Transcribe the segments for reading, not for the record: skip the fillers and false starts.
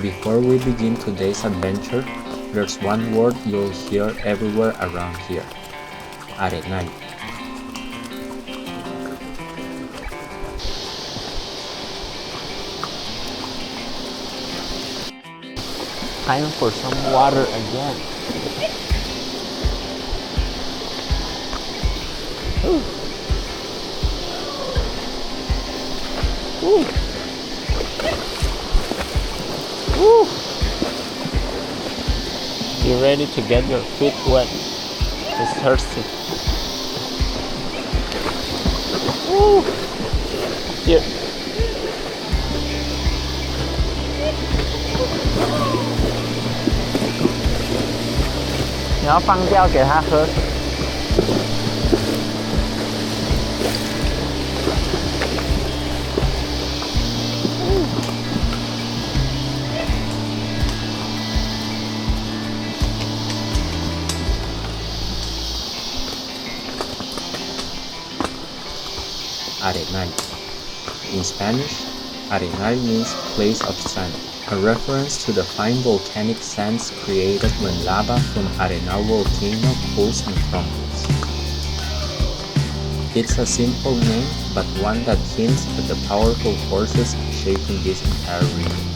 Before we begin today's adventure, there's one word you'll hear everywhere around here: Arenal. Time for some water again. Ooh. Ooh. Ooh. You ready to get your feet wet? It's thirsty. Ooh. Here. 你要放掉给它喝水。Arenal. In Spanish, Arenal means place of sand, a reference to the fine volcanic sands created when lava from Arenal Volcano cools and crumbles. It's a simple name, but one that hints at the powerful forces shaping this entire region.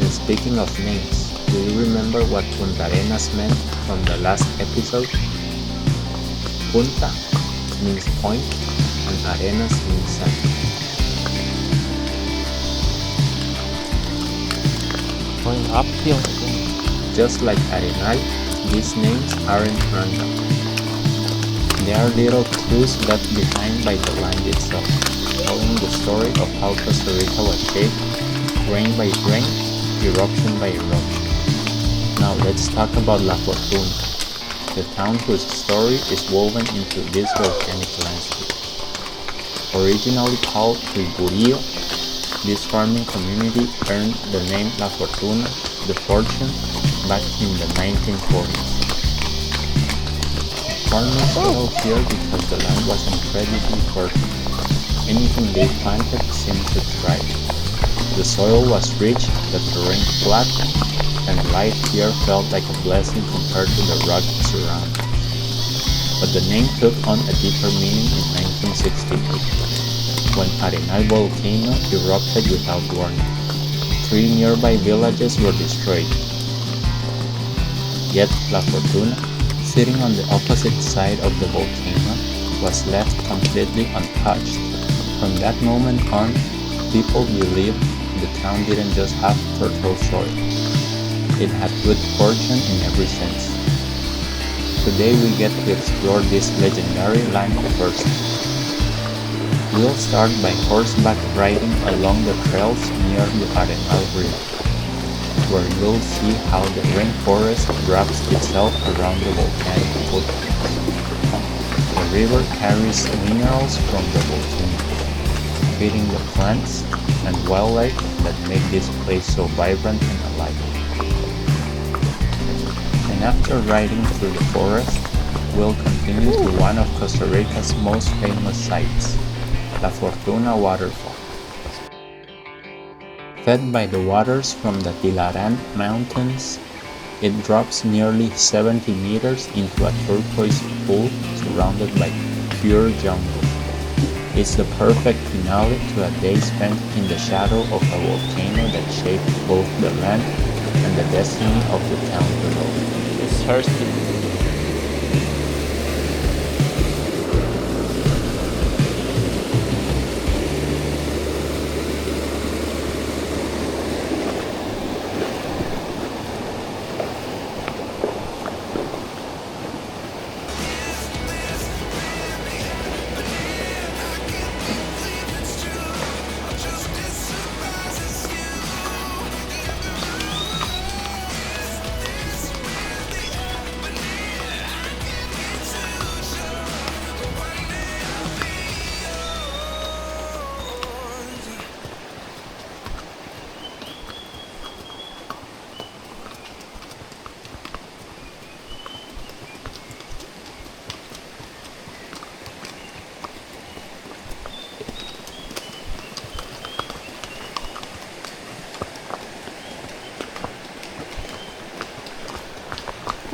And speaking of names, do you remember what Punta Arenas meant from the last episode? Punta means point, and Arenas means sand. Going uphill again. Just like Arenal, these names aren't random. They are little clues left behind by the land itself, telling the story of how Costa Rica was shaped, grain by grain, eruption by eruption. Now let's talk about La Fortuna, the town whose story is woven into this volcanic landscape. Originally called El Burillo, this farming community earned the name La Fortuna, the fortune, back in the 1940s. Farmers settled here because the land was incredibly fertile. Anything they planted seemed to thrive. The soil was rich, the terrain flat, and life here felt like a blessing compared to the rugged surroundings. But the name took on a deeper meaning in 1962, when Arenal Volcano erupted without warning. 3 nearby villages were destroyed. Yet La Fortuna, sitting on the opposite side of the volcano, was left completely untouched. From that moment on, people believed the town didn't just have fertile soil. It had good fortune in every sense. Today we get to explore this legendary land first. We'll start by horseback riding along the trails near the Arenal River, where you'll see how the rainforest wraps itself around the volcanic footprints. The river carries minerals from the volcano, feeding the plants and wildlife that make this place so vibrant and alive. And after riding through the forest, we'll continue to one of Costa Rica's most famous sites, La Fortuna Waterfall. Fed by the waters from the Tilaran Mountains, it drops nearly 70 meters into a turquoise pool surrounded by pure jungle. It's the perfect finale to a day spent in the shadow of a volcano that shaped both the land and the destiny of the town below. It's thirsty.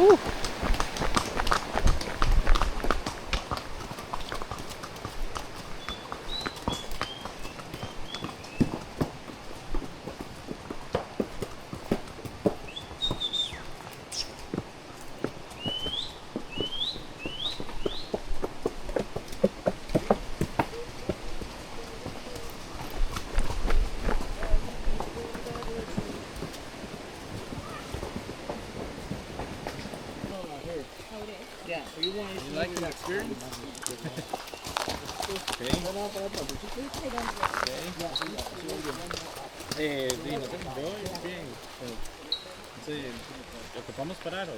Woo. You like the experience? ¿Ocupamos parar o...?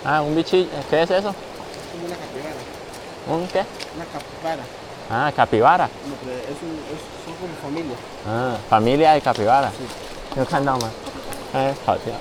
Ah, un bichillo. ¿Qué es eso? Como una capibara. ¿Un qué? Una capibara. Ah, capibara. Son como familia. 嗯，familia de capybara， 你有看到吗？哎，跑掉。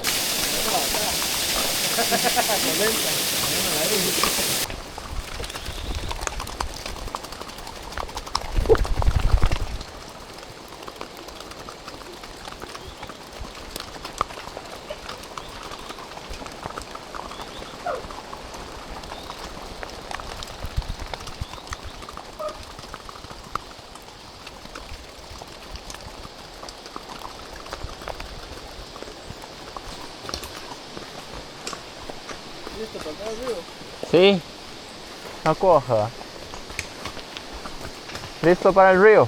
Sí,要过河。Listo para el río.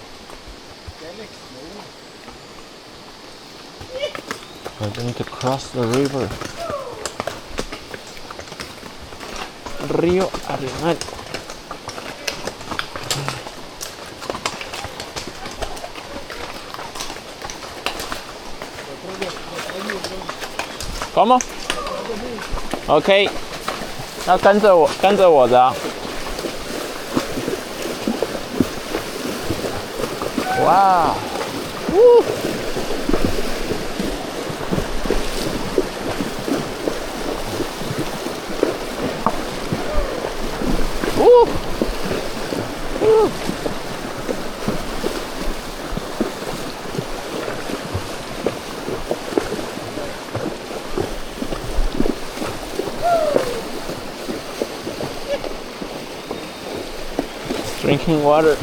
We're going to cross the river. Río Arenal. ¿Cómo? OK， 要跟着我的啊。哇！呜！呜！呜！ Drinking water.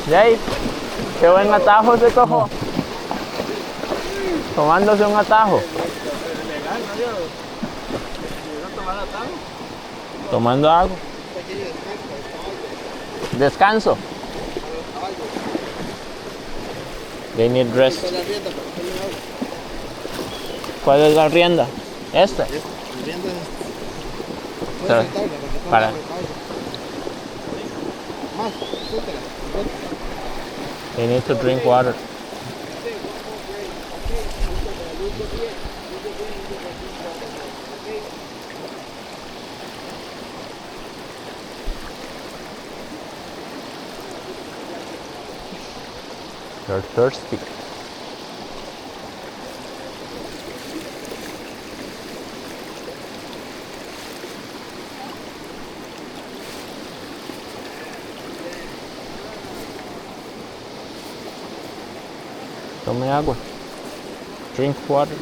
Jay, qué buen atajo se cojo. Tomándose un atajo. Tomando agua. Descanso. They need rest. ¿Cuál es la rienda? Esta. Para. They need to drink water. They're thirsty. Tome agua. Drink water.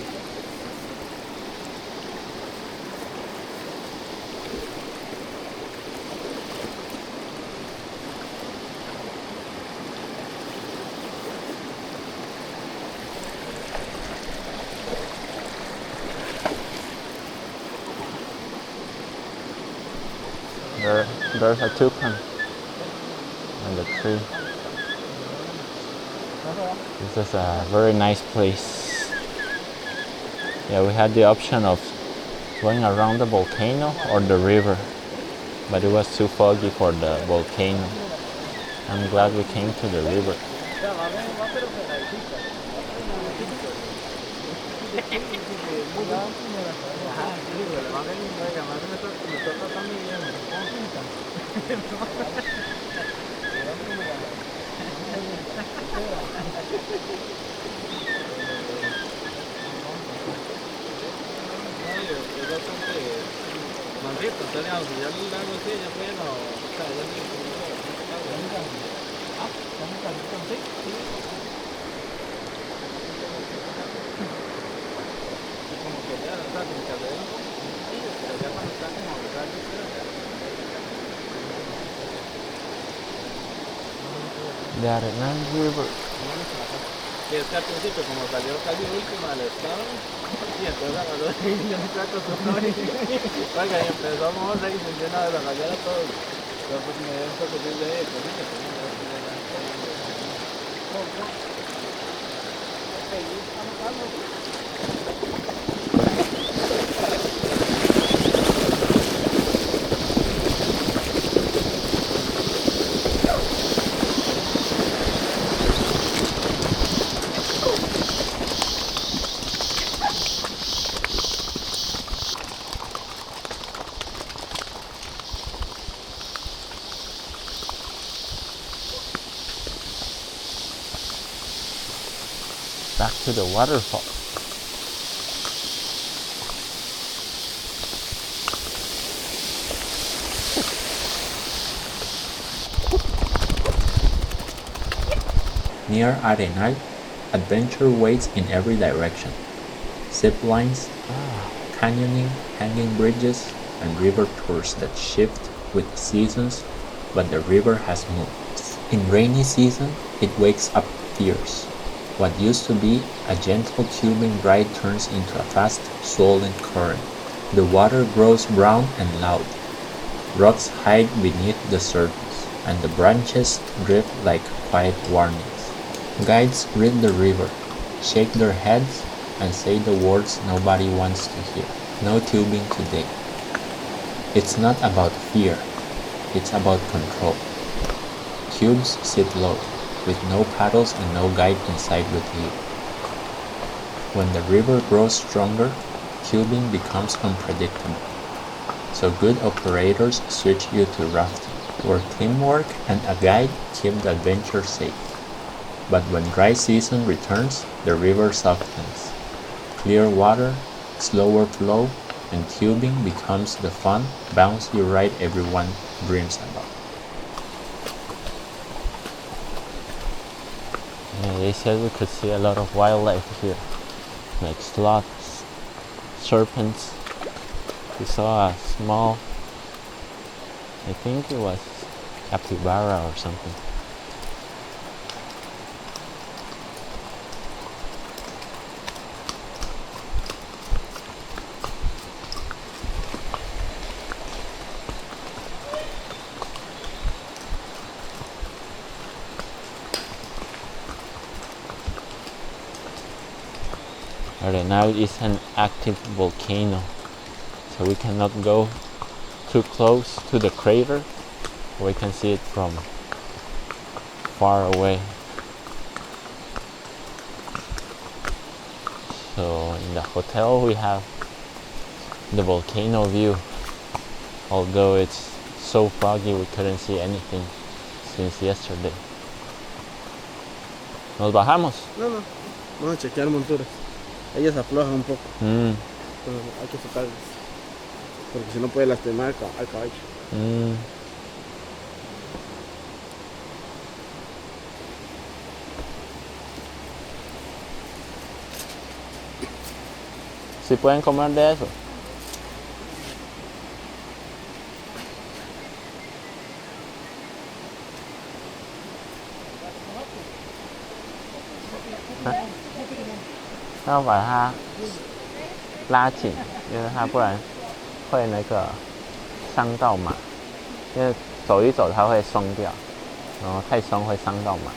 There's a toucan on the tree. This is a very nice place. Yeah, we had the option of going around the volcano or the river, but it was too foggy for the volcano. I'm glad we came to the river. The Arenal River. Y es que al principio, como salió casi última del estado, y entonces agarró y yo me estoy acostumbrado y empezó a moverse y funciona de la mañana todo. Pero pues me dio un poco de ahí, pues sí, que tenía que ver Back to the waterfall. Near Arenal, adventure waits in every direction. Zip lines, canyoning, hanging bridges, and river tours that shift with the seasons, but the river has moved. In rainy season, it wakes up fierce. What used to be a gentle tubing ride turns into a fast, swollen current. The water grows brown and loud. Rocks hide beneath the surface, and the branches drift like quiet warnings. Guides read the river, shake their heads, and say the words nobody wants to hear. No tubing today. It's not about fear, it's about control. Tubes sit low, with no paddles and no guide inside with you. When the river grows stronger, tubing becomes unpredictable. So good operators switch you to rafting, where teamwork and a guide keep the adventure safe. But when dry season returns, the river softens. Clear water, slower flow, and tubing becomes the fun, bouncy ride everyone dreams about. Yeah, they said we could see a lot of wildlife here, like sloths, serpents. We saw a small, I think it was capybara or something. Arenal is an active volcano, so we cannot go too close to the crater. We can see it from far away. So in the hotel we have the volcano view, although it's so foggy we couldn't see anything since yesterday. ¿Nos bajamos? No, vamos a chequear monturas. Ellas aflojan un poco. Pero hay que sacarlas, porque si no puede lastimar al caballo. ¿Sí pueden comer de eso?要把它拉紧，因为它不然会那个伤到马，因为走一走它会松掉，然后太松会伤到马。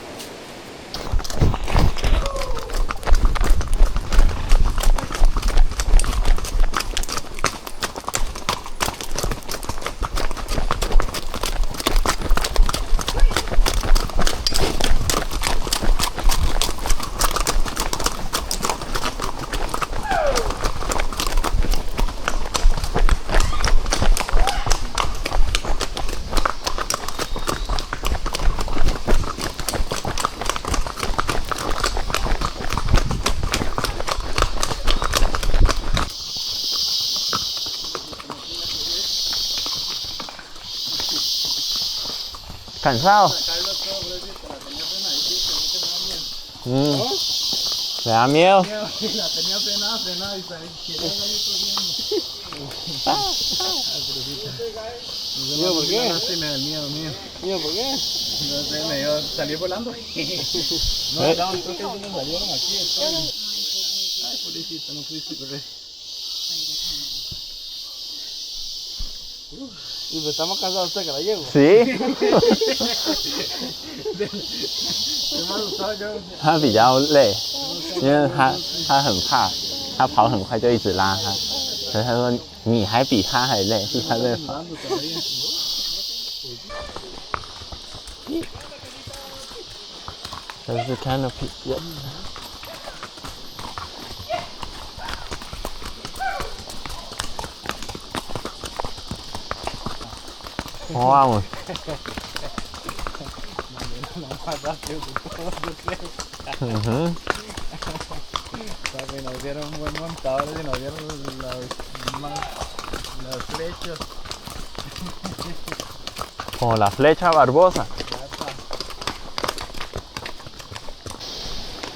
¿Cansado? ¿Le da miedo? La tenía frenada y quería salir corriendo. ¿Mío por qué? Mío. ¿Mío por qué? No sé, me dio salir volando. No, no, creo que me salieron aquí. Ay, pobrecito, no pudiste correr. Y pues estamos cansados usted que la llevo. Sí. 他比较累，因为他很怕，他跑很快就一直拉他，可是他说你还比他还累，是他在跑。这是 canopy， Vamos. Nos dieron buen montadores y nos dieron los flechos. Como la flecha Barbosa.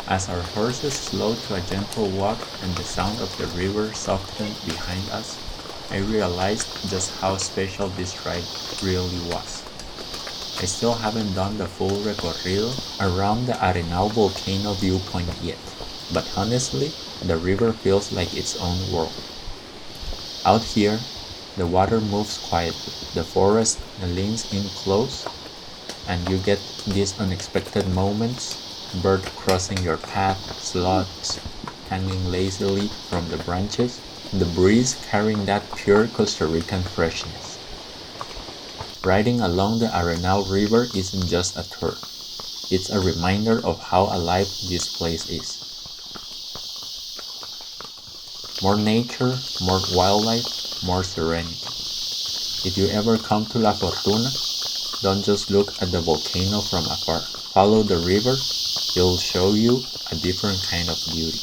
As our horses slowed to a gentle walk and the sound of the river softened behind us, I realized just how special this ride really was. I still haven't done the full recorrido around the Arenal Volcano viewpoint yet, but honestly, the river feels like its own world. Out here, the water moves quietly, the forest leans in close, and you get these unexpected moments, bird crossing your path, sloths hanging lazily from the branches, the breeze carrying that pure Costa Rican freshness. Riding along the Arenal River isn't just a tour. It's a reminder of how alive this place is. More nature, more wildlife, more serenity. If you ever come to La Fortuna, don't just look at the volcano from afar. Follow the river, it'll show you a different kind of beauty.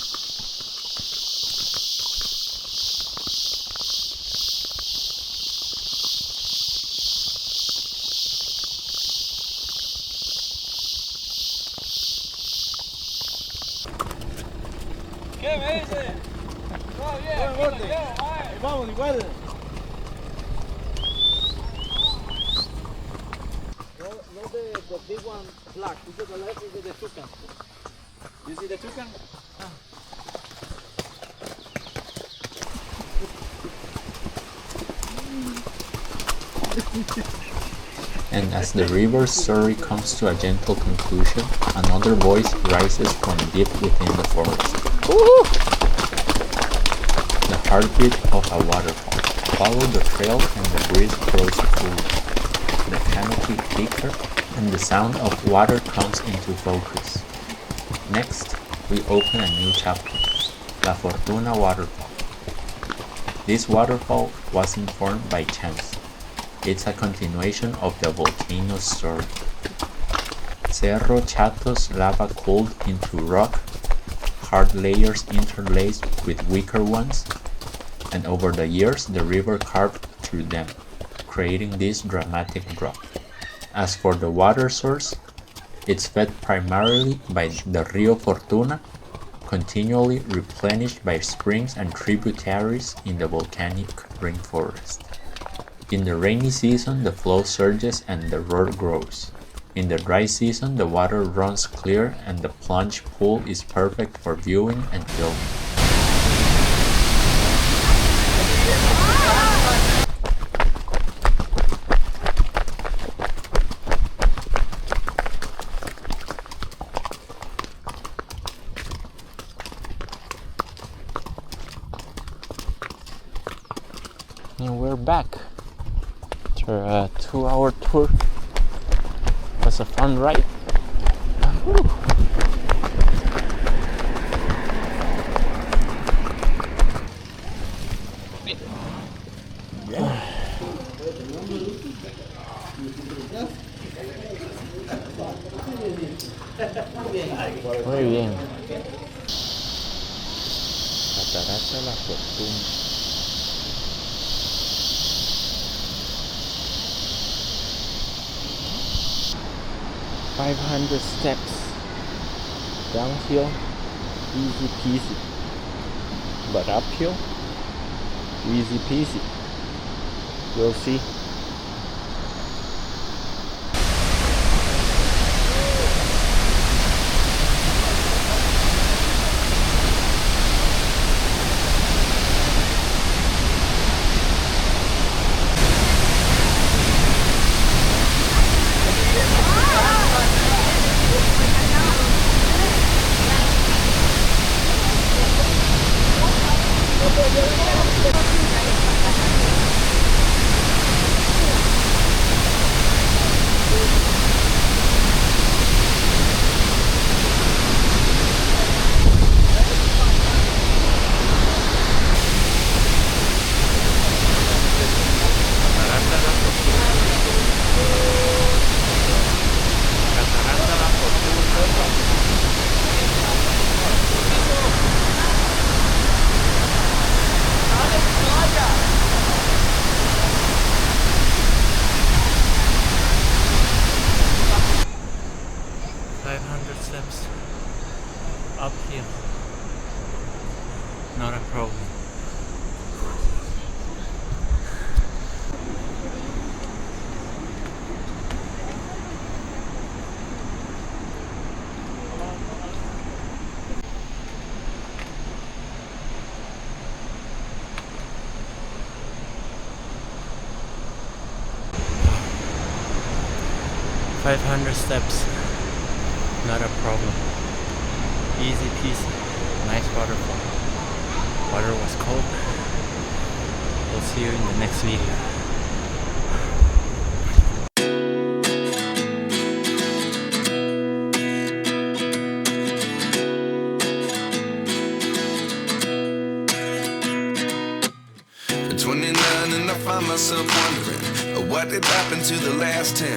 ¿Qué me dice? Todo bien, vamos igual. No the big one black, this is the left, this is the toucan. You see the toucan? And as the river's story comes to a gentle conclusion, another voice rises from deep within the forest. The heartbeat of a waterfall. Follow the trail and the breeze grows cooler. The canopy thicker and the sound of water comes into focus. Next, we open a new chapter, La Fortuna Waterfall. This waterfall wasn't formed by chance. It's a continuation of the volcano's story. Cerro Chato's lava cooled into rock, hard layers interlaced with weaker ones, and over the years the river carved through them, creating this dramatic drop. As for the water source, it's fed primarily by the Rio Fortuna, continually replenished by springs and tributaries in the volcanic rainforest. In the rainy season, the flow surges and the roar grows. In the dry season, the water runs clear and the plunge pool is perfect for viewing and filming. And we're back after a 2-hour tour. It was a fun ride. Woo. Muy bien. Catarata La Fortuna. 500 steps downhill, easy peasy, but uphill, easy peasy. We'll see. Uphill, not a problem. Steps, not a problem. Easy peasy, nice waterfall. Water was cold. We'll see you in the next video. At 29 and I find myself wondering what did happen to the last 10.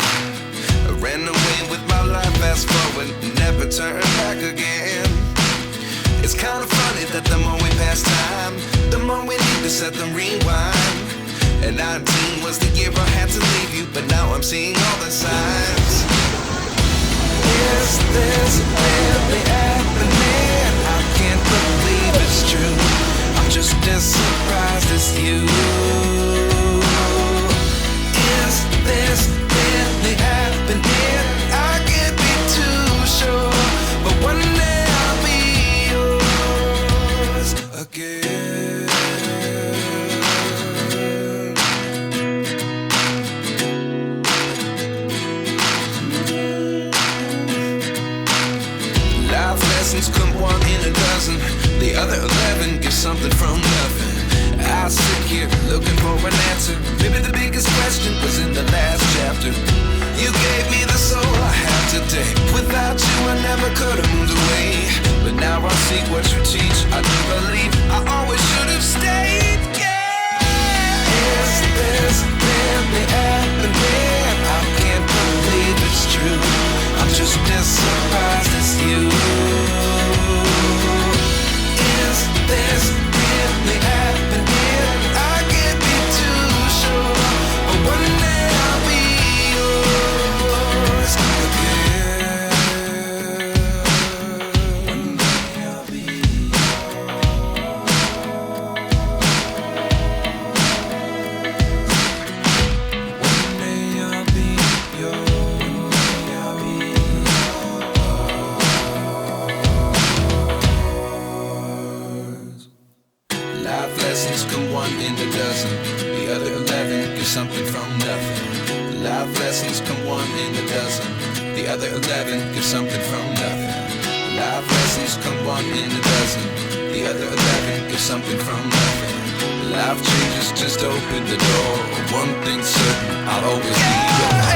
I ran away with my life, fast forward, never turn back again. It's kind of funny that the more we pass time, the more we need to set them rewind. And 19 was the year I had to leave you, but now I'm seeing all the signs. Is this really happening? I can't believe it's true. I'm just as surprised as you. Is this really happening? I can't be too sure, but one day I'll be yours again. Life lessons come one in a dozen, the other 11 give something from nothing. I sit here looking for an answer. Maybe the biggest question was in the last chapter. You gave me the soul I have today. Without you I never could have moved away. But now I see what you teach. I do believe I always should have stayed. Yeah. Is this really happening? I can't believe it's true. I'm just as surprised as you. Is this really happening? I can't be too sure, but one day I'll be yours again. One day I'll be yours. One day I'll be yours. One day I'll be yours. Life lessons come one in a dozen, the other 11 give something from nothing. Life lessons come one in a dozen, the other 11 give something from nothing. Life lessons come one in a dozen, the other 11 give something from nothing. Life changes just open the door. One thing's certain, I'll always be yours.